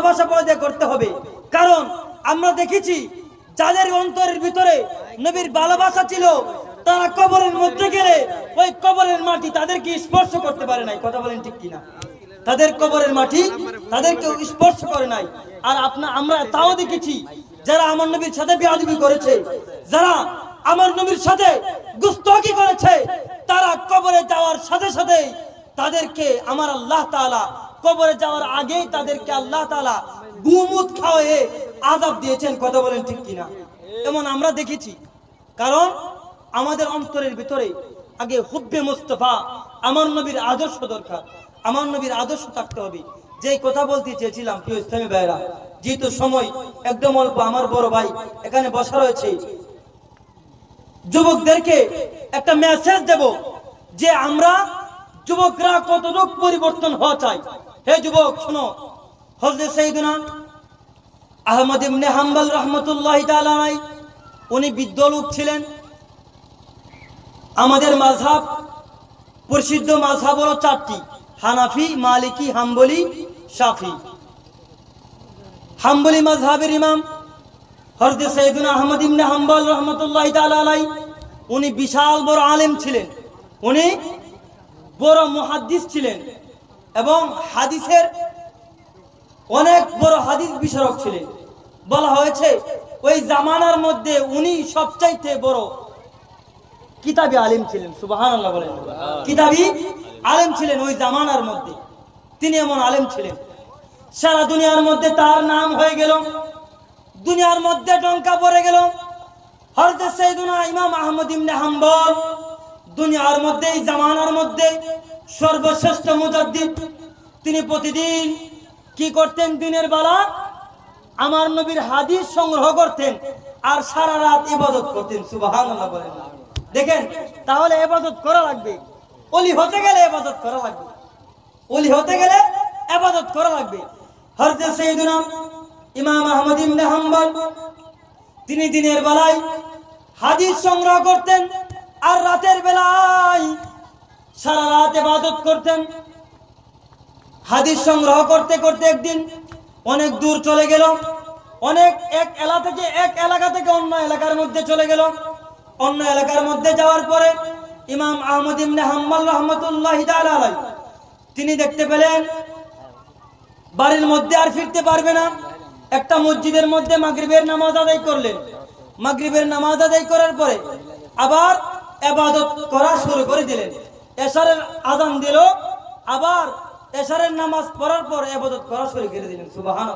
ভালোবাসা পয়দা করতে হবে। কারণ আমরা দেখেছি যাদের অন্তরের ভিতরে নবীর ভালোবাসা ছিল তারা কবরের মধ্যে গেলে ওই কবরের মাটি তাদেরকে স্পর্শ করতে পারে নাই। কথা বলেন ঠিক কিনা? তাদের কবরের মাটি তাদেরকে স্পর্শ করে নাই। আর আমরা তাও দেখেছি যারা আমার নবীর সাথে বেয়াদবি করেছে, যারা আমার নবীর সাথে গুস্তাখি করেছে, তারা কবরে যাওয়ার সাথে সাথে তাদেরকে আমার আল্লাহ তাআলা কবরে যাওয়ার আগেই তাদেরকে আল্লাহ তাআলা গুমুত খাওয়ায়ে আযাব দিয়েছেন। কথা বলেন ঠিক কিনা? এমন আমরা দেখেছি। কারণ আমাদের অন্তরের ভিতরে আগে হুব্বে মুস্তাফা আমার নবীর আদর্শ দরকার, আমার নবীর আদর্শ থাকতে হবে। যেই কথা বলতে চেয়েছিলাম প্রিয় ইসলামী ভাইরা, যেহেতু সময় একদম অল্প, আমার বড় ভাই এখানে বসা রয়েছে, যুবকদেরকে একটা মেসেজ দেব যে আমরা যুবকরা কতটুকু পরিবর্তন হওয়া চাই। হে যুবক শোনো, হযরত সাইয়েদনা আহমদ ইবনে হাম্বল রাহমাতুল্লাহি তাআলা আলাইহি উনি বৃদ্ধ লোক ছিলেন। আমাদের মাযহাব প্রসিদ্ধ মাযহাব হলো চারটি: হানাফি, মালিকি, হাম্বলি, শাফি। হাম্বলি মাযহাবের ইমাম হযরত সাইয়েদনা আহমদ ইবনে হাম্বল রাহমাতুল্লাহি তাআলা আলাইহি উনি বিশাল বড় আলেম ছিলেন, উনি বড় মুহাদ্দিস ছিলেন এবং হাদিসের অনেক বড় হাদিস বিশারদ ছিলেন। বলা হয়েছে ওই জামানার মধ্যে উনি সবচাইতে বড় কিতাবী আলেম ছিলেন। সুবহানাল্লাহ বলেন। কিতাবী আলেম ছিলেন ওই জামানার মধ্যে, তিনি এমন আলেম ছিলেন সারা দুনিয়ার মধ্যে তার নাম হয়ে গেল, দুনিয়ার মধ্যে ডঙ্কা পড়ে গেল। হযরত সাইয়েদনা ইমাম আহমদ ইবনে হাম্বল দুনিয়ার মধ্যে এই জামানার মধ্যে সর্বশ্রেষ্ঠ মুজাদ্দিদ। তিনি প্রতিদিন কি করতেন? দিনের বেলা আমার নবীর হাদিস সংগ্রহ করতেন আর সারা রাত ইবাদত করতেন। সুবহানাল্লাহ বলেন। দেখেন, তাহলে ইবাদত করা লাগবে, ওলি হতে গেলে ইবাদত করা লাগবে, ওলি হতে গেলে ইবাদত করা লাগবে। হযরত সাইয়েদনা ইমাম আহমদ ইবনে হাম্বল তিনি দিনের বেলায় হাদিস সংগ্রহ করতেন আর রাতের বেলায় সারা রাত ইবাদত করতেন। হাদিস সংগ্রহ করতে করতে একদিন অনেক দূর চলে গেল, এক এলাকা থেকে অন্য এলাকার মধ্যে চলে গেল। অন্য এলাকার মধ্যে যাওয়ার পরে ইমাম আহমদ ইবনে হাম্বল রাহমাতুল্লাহি তাআলা আলাইহি তিনি দেখতে পেলেন বাড়ির মধ্যে আর ফিরতে পারবে না। একটা মসজিদের মধ্যে মাগরিবের নামাজ আদায় করলেন। মাগরিবের নামাজ আদায় করার পরে আবার ইবাদত করা শুরু করে দিলেন। এশারের আযান দিল, আবার এশারের নামাজ পড়ার পর ইবাদত করা শুরু করে দিলেন। সুবহানাল্লাহ।